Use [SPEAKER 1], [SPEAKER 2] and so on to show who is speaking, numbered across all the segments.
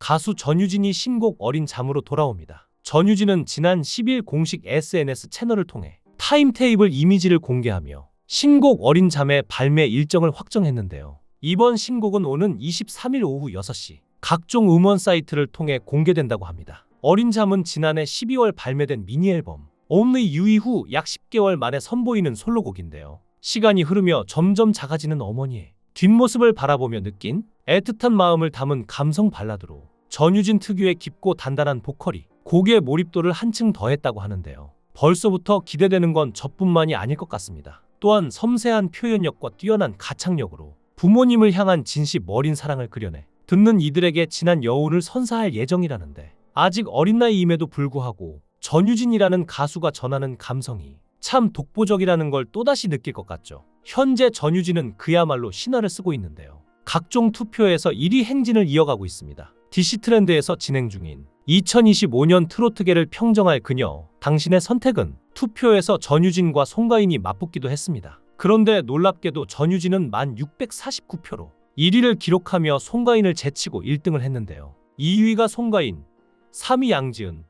[SPEAKER 1] 가수 전유진이 신곡 어린 잠으로 돌아옵니다. 전유진은 지난 10일 공식 SNS 채널을 통해 타임테이블 이미지를 공개하며 신곡 어린 잠의 발매 일정을 확정했는데요. 이번 신곡은 오는 23일 오후 6시 각종 음원 사이트를 통해 공개된다고 합니다. 어린 잠은 지난해 12월 발매된 미니 앨범 Only You 이후 약 10개월 만에 선보이는 솔로곡인데요. 시간이 흐르며 점점 작아지는 어머니의 뒷모습을 바라보며 느낀 애틋한 마음을 담은 감성 발라드로 전유진 특유의 깊고 단단한 보컬이 곡의 몰입도를 한층 더했다고 하는데요. 벌써부터 기대되는 건 저뿐만이 아닐 것 같습니다. 또한 섬세한 표현력과 뛰어난 가창력으로 부모님을 향한 진심 어린 사랑을 그려내 듣는 이들에게 진한 여운을 선사할 예정이라는데, 아직 어린 나이임에도 불구하고 전유진이라는 가수가 전하는 감성이 참 독보적이라는 걸 또다시 느낄 것 같죠. 현재 전유진은 그야말로 신화를 쓰고 있는데요. 각종 투표에서 1위 행진을 이어가고 있습니다. DC트렌드에서 진행 중인 2025년 트로트계를 평정할 그녀, 당신의 선택은 투표에서 전유진과 송가인이 맞붙기도 했습니다. 그런데 놀랍게도 전유진은 1649표로 1위를 기록하며 송가인을 제치고 1등을 했는데요. 2위가 송가인, 3위 양지은,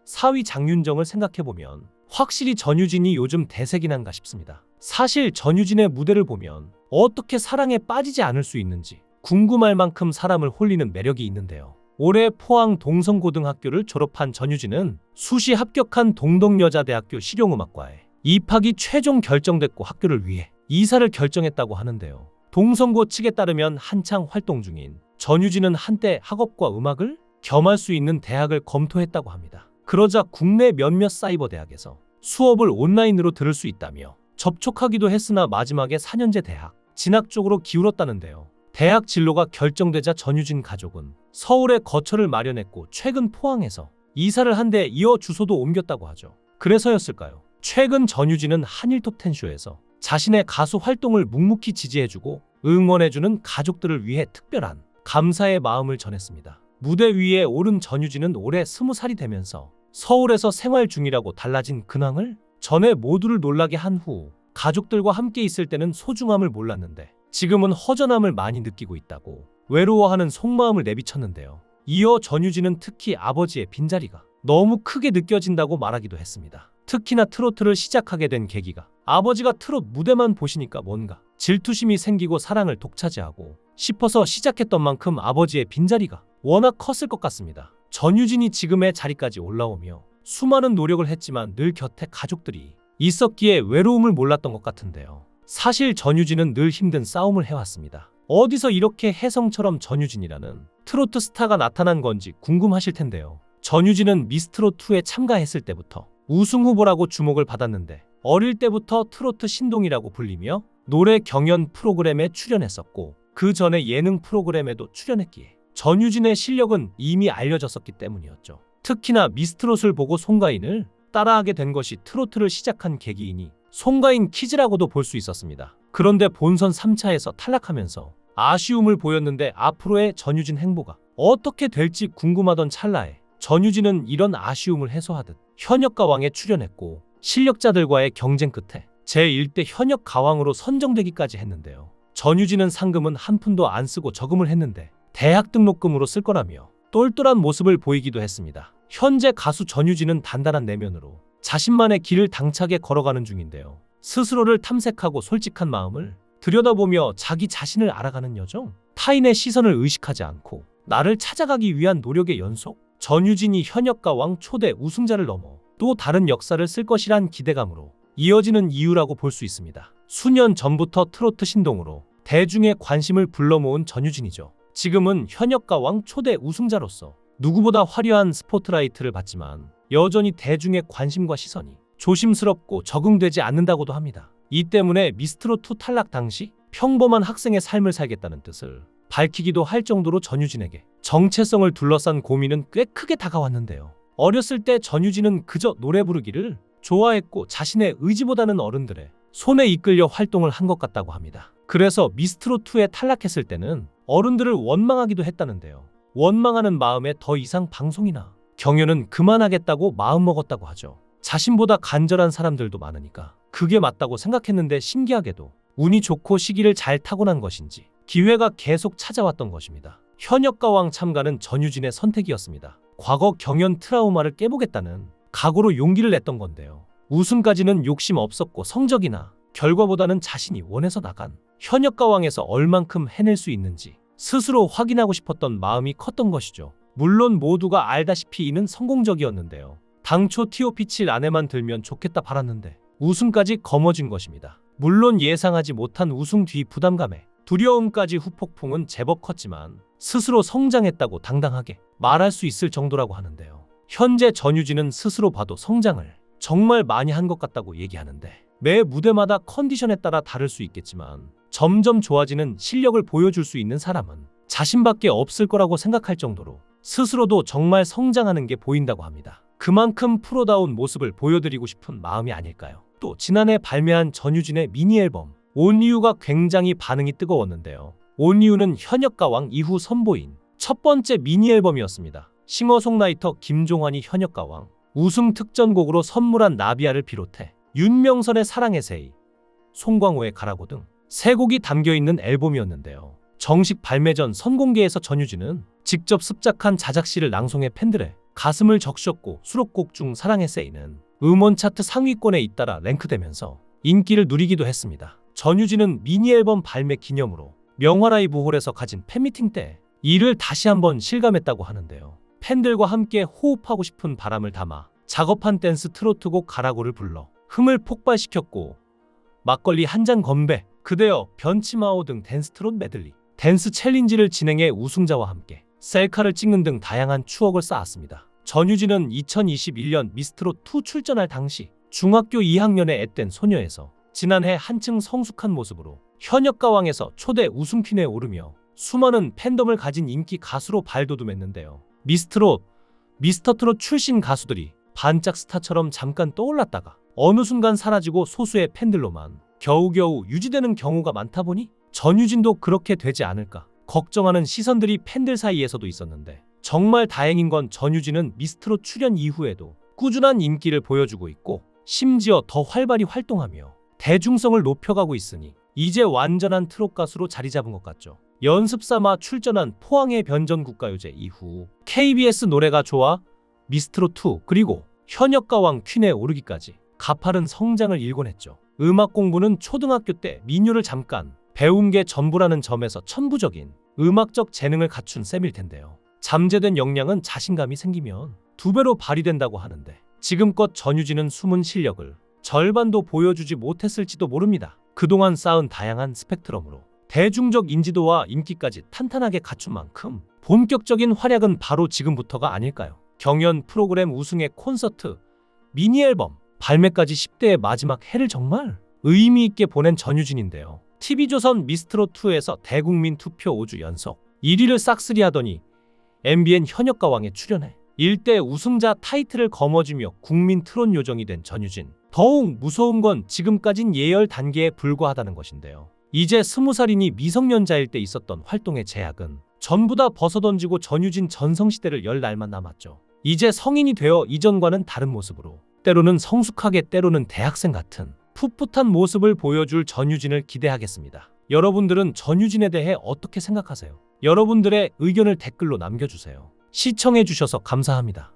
[SPEAKER 1] 4위 장윤정을 생각해보면 확실히 전유진이 요즘 대세긴 한가 싶습니다. 사실 전유진의 무대를 보면 어떻게 사랑에 빠지지 않을 수 있는지 궁금할 만큼 사람을 홀리는 매력이 있는데요. 올해 포항 동성고등학교를 졸업한 전유진은 수시 합격한 동덕여자대학교 실용음악과에 입학이 최종 결정됐고 학교를 위해 이사를 결정했다고 하는데요. 동성고 측에 따르면 한창 활동 중인 전유진은 한때 학업과 음악을 겸할 수 있는 대학을 검토했다고 합니다. 그러자 국내 몇몇 사이버 대학에서 수업을 온라인으로 들을 수 있다며 접촉하기도 했으나 마지막에 4년제 대학 진학 쪽으로 기울었다는데요. 대학 진로가 결정되자 전유진 가족은 서울에 거처를 마련했고 최근 포항에서 이사를 한 데 이어 주소도 옮겼다고 하죠. 그래서였을까요? 최근 전유진은 한일톱10쇼에서 자신의 가수 활동을 묵묵히 지지해주고 응원해주는 가족들을 위해 특별한 감사의 마음을 전했습니다. 무대 위에 오른 전유진은 올해 20살이 되면서 서울에서 생활 중이라고 달라진 근황을 전해 모두를 놀라게 한 후 가족들과 함께 있을 때는 소중함을 몰랐는데 지금은 허전함을 많이 느끼고 있다고 외로워하는 속마음을 내비쳤는데요. 이어 전유진은 특히 아버지의 빈자리가 너무 크게 느껴진다고 말하기도 했습니다. 특히나 트로트를 시작하게 된 계기가 아버지가 트롯 무대만 보시니까 뭔가 질투심이 생기고 사랑을 독차지하고 싶어서 시작했던 만큼 아버지의 빈자리가 워낙 컸을 것 같습니다. 전유진이 지금의 자리까지 올라오며 수많은 노력을 했지만 늘 곁에 가족들이 있었기에 외로움을 몰랐던 것 같은데요. 사실 전유진은 늘 힘든 싸움을 해왔습니다. 어디서 이렇게 혜성처럼 전유진이라는 트로트 스타가 나타난 건지 궁금하실 텐데요. 전유진은 미스트롯2에 참가했을 때부터 우승 후보라고 주목을 받았는데 어릴 때부터 트로트 신동이라고 불리며 노래 경연 프로그램에 출연했었고 그 전에 예능 프로그램에도 출연했기에 전유진의 실력은 이미 알려졌었기 때문이었죠. 특히나 미스트롯을 보고 송가인을 따라하게 된 것이 트로트를 시작한 계기이니 송가인 키즈라고도 볼 수 있었습니다. 그런데 본선 3차에서 탈락하면서 아쉬움을 보였는데 앞으로의 전유진 행보가 어떻게 될지 궁금하던 찰나에 전유진은 이런 아쉬움을 해소하듯 현역가왕에 출연했고 실력자들과의 경쟁 끝에 제1대 현역가왕으로 선정되기까지 했는데요. 전유진은 상금은 한 푼도 안 쓰고 저금을 했는데 대학 등록금으로 쓸 거라며 똘똘한 모습을 보이기도 했습니다. 현재 가수 전유진은 단단한 내면으로 자신만의 길을 당차게 걸어가는 중인데요. 스스로를 탐색하고 솔직한 마음을 들여다보며 자기 자신을 알아가는 여정, 타인의 시선을 의식하지 않고 나를 찾아가기 위한 노력의 연속, 전유진이 현역가왕 초대 우승자를 넘어 또 다른 역사를 쓸 것이란 기대감으로 이어지는 이유라고 볼 수 있습니다. 수년 전부터 트로트 신동으로 대중의 관심을 불러모은 전유진이죠. 지금은 현역가왕 초대 우승자로서 누구보다 화려한 스포트라이트를 받지만 여전히 대중의 관심과 시선이 조심스럽고 적응되지 않는다고도 합니다. 이 때문에 미스트롯2 탈락 당시 평범한 학생의 삶을 살겠다는 뜻을 밝히기도 할 정도로 전유진에게 정체성을 둘러싼 고민은 꽤 크게 다가왔는데요. 어렸을 때 전유진은 그저 노래 부르기를 좋아했고 자신의 의지보다는 어른들의 손에 이끌려 활동을 한 것 같다고 합니다. 그래서 미스트롯2에 탈락했을 때는 어른들을 원망하기도 했다는데요. 원망하는 마음에 더 이상 방송이나 경연은 그만하겠다고 마음먹었다고 하죠. 자신보다 간절한 사람들도 많으니까 그게 맞다고 생각했는데 신기하게도 운이 좋고 시기를 잘 타고난 것인지 기회가 계속 찾아왔던 것입니다. 현역가왕 참가는 전유진의 선택이었습니다. 과거 경연 트라우마를 깨보겠다는 각오로 용기를 냈던 건데요. 우승까지는 욕심 없었고 성적이나 결과보다는 자신이 원해서 나간 현역가왕에서 얼만큼 해낼 수 있는지 스스로 확인하고 싶었던 마음이 컸던 것이죠. 물론 모두가 알다시피 이는 성공적이었는데요. 당초 TOP7 안에만 들면 좋겠다 바랐는데 우승까지 거머쥔 것입니다. 물론 예상하지 못한 우승 뒤 부담감에 두려움까지 후폭풍은 제법 컸지만 스스로 성장했다고 당당하게 말할 수 있을 정도라고 하는데요. 현재 전유진은 스스로 봐도 성장을 정말 많이 한 것 같다고 얘기하는데 매 무대마다 컨디션에 따라 다를 수 있겠지만 점점 좋아지는 실력을 보여줄 수 있는 사람은 자신밖에 없을 거라고 생각할 정도로 스스로도 정말 성장하는 게 보인다고 합니다. 그만큼 프로다운 모습을 보여드리고 싶은 마음이 아닐까요? 또 지난해 발매한 전유진의 미니 앨범 온리유가 굉장히 반응이 뜨거웠는데요. 온리유는 현역가왕 이후 선보인 첫 번째 미니 앨범이었습니다. 싱어송라이터 김종환이 현역가왕 우승 특전곡으로 선물한 나비야를 비롯해 윤명선의 사랑의 새이, 송광호의 가라고 등 세 곡이 담겨있는 앨범이었는데요. 정식 발매 전 선공개에서 전유진은 직접 습작한 자작시를 낭송해 팬들의 가슴을 적셨고 수록곡 중 사랑의 새이는 음원 차트 상위권에 잇따라 랭크되면서 인기를 누리기도 했습니다. 전유진은 미니 앨범 발매 기념으로 명화라이브홀에서 가진 팬미팅 때 이를 다시 한번 실감했다고 하는데요. 팬들과 함께 호흡하고 싶은 바람을 담아 작업한 댄스 트로트곡 가라고를 불러 흥을 폭발시켰고 막걸리 한 잔 건배, 그대여, 변치마오 등 댄스 트롯 메들리, 댄스 챌린지를 진행해 우승자와 함께 셀카를 찍는 등 다양한 추억을 쌓았습니다. 전유진은 2021년 미스트롯2 출전할 당시 중학교 2학년의 앳된 소녀에서 지난해 한층 성숙한 모습으로 현역가왕에서 초대 우승퀸에 오르며 수많은 팬덤을 가진 인기 가수로 발돋움했는데요. 미스트롯, 미스터트롯 출신 가수들이 반짝 스타처럼 잠깐 떠올랐다가 어느 순간 사라지고 소수의 팬들로만 겨우겨우 유지되는 경우가 많다 보니 전유진도 그렇게 되지 않을까 걱정하는 시선들이 팬들 사이에서도 있었는데 정말 다행인 건 전유진은 미스트롯 출연 이후에도 꾸준한 인기를 보여주고 있고 심지어 더 활발히 활동하며 대중성을 높여가고 있으니 이제 완전한 트롯 가수로 자리 잡은 것 같죠. 연습삼아 출전한 포항의 변전국가요제 이후 KBS 노래가 좋아, 미스트롯2 그리고 현역가왕 퀸에 오르기까지 가파른 성장을 일궈냈죠. 음악 공부는 초등학교 때 민요를 잠깐 배운 게 전부라는 점에서 천부적인 음악적 재능을 갖춘 셈일 텐데요. 잠재된 역량은 자신감이 생기면 2배로 발휘된다고 하는데 지금껏 전유진은 숨은 실력을 절반도 보여주지 못했을지도 모릅니다. 그동안 쌓은 다양한 스펙트럼으로 대중적 인지도와 인기까지 탄탄하게 갖춘 만큼 본격적인 활약은 바로 지금부터가 아닐까요? 경연 프로그램 우승의 콘서트, 미니 앨범, 발매까지 10대의 마지막 해를 정말 의미 있게 보낸 전유진인데요. TV조선 미스트롯2에서 대국민 투표 5주 연속 1위를 싹쓸이하더니 MBN 현역가왕에 출연해 일대 우승자 타이틀을 거머쥐며 국민 트롯 요정이 된 전유진. 더욱 무서운 건 지금까진 예열 단계에 불과하다는 것인데요. 이제 20살이니 미성년자일 때 있었던 활동의 제약은 전부 다 벗어던지고 전유진 전성시대를 열 날만 남았죠. 이제 성인이 되어 이전과는 다른 모습으로 때로는 성숙하게 때로는 대학생 같은 풋풋한 모습을 보여줄 전유진을 기대하겠습니다. 여러분들은 전유진에 대해 어떻게 생각하세요? 여러분들의 의견을 댓글로 남겨주세요. 시청해주셔서 감사합니다.